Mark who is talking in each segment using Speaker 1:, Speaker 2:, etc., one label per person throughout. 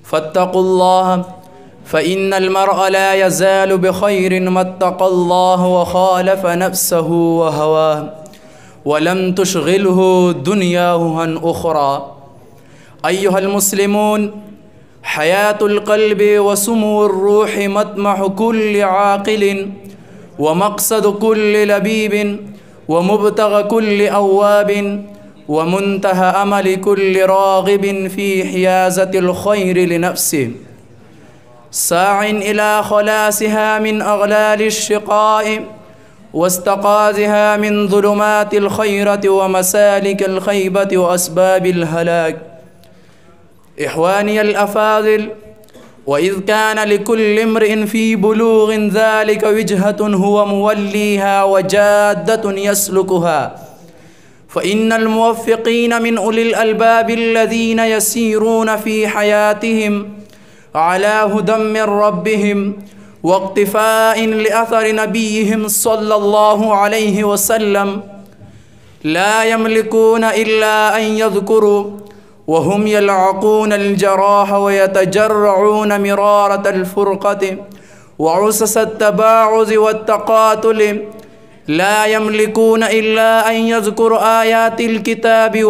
Speaker 1: فاتقوا الله فإن المرء لا يزال بخير ما اتقى الله وخالف نفسه وهواه ولم تشغله دنياه عن أخرى. أيها المسلمون، حياة القلب وسمو الروح مطمح كل عاقل ومقصد كل لبيب ومبتغى كل أواب ومنتهى أمل كل راغب في حيازة الخير لنفسه، ساع إلى خلاصها من أغلال الشقاء واستقاذها من ظلمات الخيرة ومسالك الخيبة وأسباب الهلاك. إخواني الأفاضل، وإذ كان لكل امرئ في بلوغ ذلك وجهة هو موليها وجادة يسلكها، فإن الموفقين من أولي الألباب الذين يسيرون في حياتهم على هدى من ربهم واقتفاء لأثر نبيهم صلى الله عليه وسلم لا يملكون إلا أن يذكروا وهم يلعقون الجراح ويتجرعون مرارة الفرقة وعسس التباعد والتقاتل، لا يملكون إلا أن يذكروا آيات الكتاب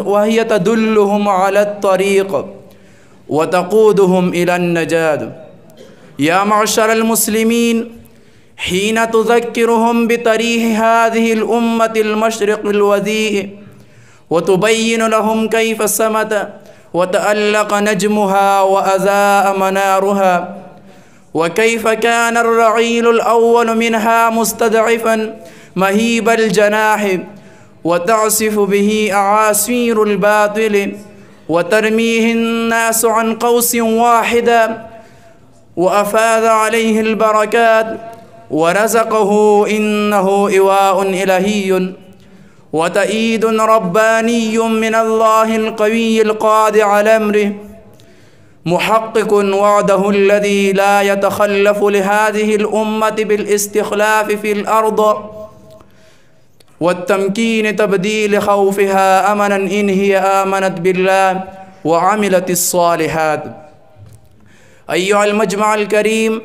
Speaker 1: وهي تدلهم على الطريق وتقودهم إلى النجاة. يا معشر المسلمين، حين تذكرهم بتاريخ هذه الأمة المشرق الوذيء وتبين لهم كيف سمت وتألق نجمها وأزاء منارها، وكيف كان الرعيل الأول منها مستضعفا مهيب الجناح وتعصف به أعاصير الباطل وترميه الناس عن قوس واحدة، وأفاض عليه البركات ورزقه إنه إواء إلهي وتأييد رباني من الله القوي القادر على أمره، محقق وعده الذي لا يتخلف لهذه الأمة بالاستخلاف في الأرض والتمكين تبديل خوفها أمنا إن هي آمنت بالله وعملت الصالحات. أيها المجمع الكريم،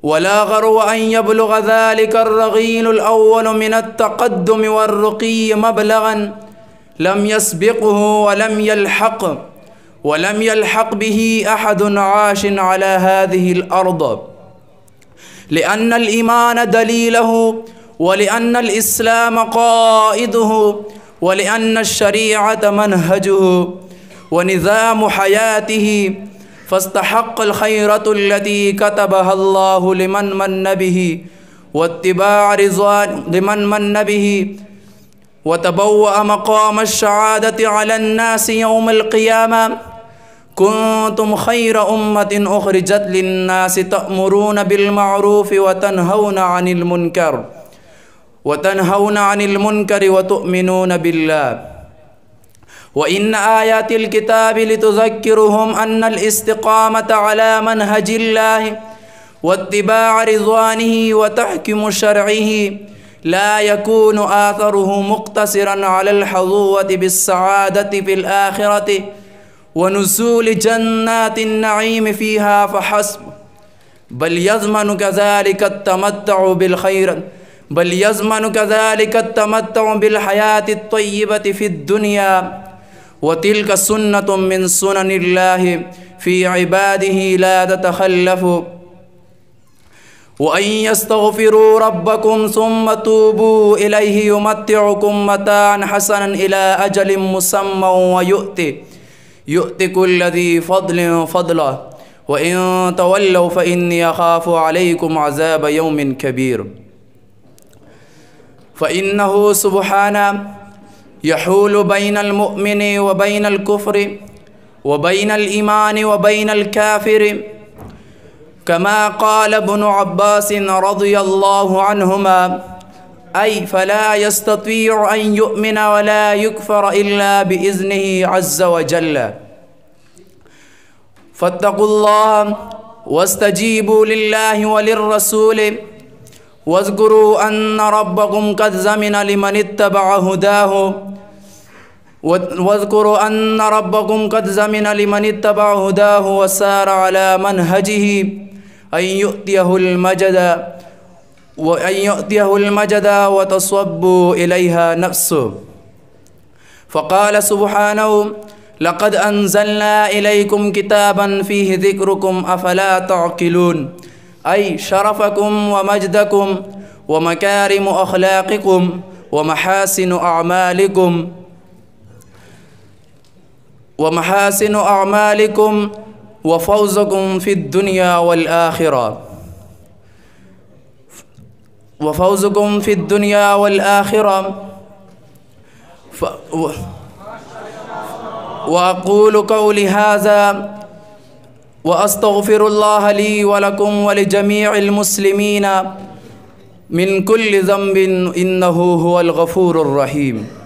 Speaker 1: ولا غرو أن يبلغ ذلك الرغيل الأول من التقدم والرقي مبلغا لم يسبقه ولم يلحق به أحد عاش على هذه الأرض، لأن الإيمان دليله، ولأن الإسلام قائده، ولأن الشريعة منهجه ونظام حياته، فاستحق الخيرة التي كتبها الله لمن من به واتباع رضوان لمن من به، وتبوأ مقام الشهادة على الناس يوم القيامة: كنتم خير أمة أخرجت للناس تأمرون بالمعروف وتنهون عن المنكر وتؤمنون بالله. وإن آيات الكتاب لتذكرهم أن الاستقامة على منهج الله واتباع رضوانه وتحكم شرعه لا يكون آثره مقتصرا على الحظوة بالسعادة في الآخرة ونزول جنات النعيم فيها فحسب، بل يضمن كذلك التمتع بالحياة الطيبة في الدنيا، وتلك سنة من سنن الله في عباده لا تتخلف. وأن يستغفروا ربكم ثم توبوا إليه يمتعكم متاعا حسنا إلى أجل مسمى ويؤتي كل ذي فضل فضله، وإن تولوا فإني أخاف عليكم عذاب يوم كبير. فإنه سبحانه يحول بين المؤمن وبين الكفر وبين الإيمان وبين الكافر، كما قال ابن عباس رضي الله عنهما: أي فلا يستطيع أن يؤمن ولا يكفر إلا بإذنه عز وجل. فاتقوا الله واستجيبوا لله وللرسول، واذكروا أن ربكم قد زمن لمن اتبع هداه واذكروا أن ربكم قد زمن لمن اتبع هداه وسار على منهجه أن يؤتيه المجد وتصب إليها نفسه. فقال سبحانه: لقد أنزلنا إليكم كتابا فيه ذكركم أفلا تعقلون، أي شرفكم ومجدكم ومكارم أخلاقكم ومحاسن أعمالكم وفوزكم في الدنيا والآخرة وأقول قولي هذا وأستغفر الله لي ولكم ولجميع المسلمين من كل ذنب إنه هو الغفور الرحيم.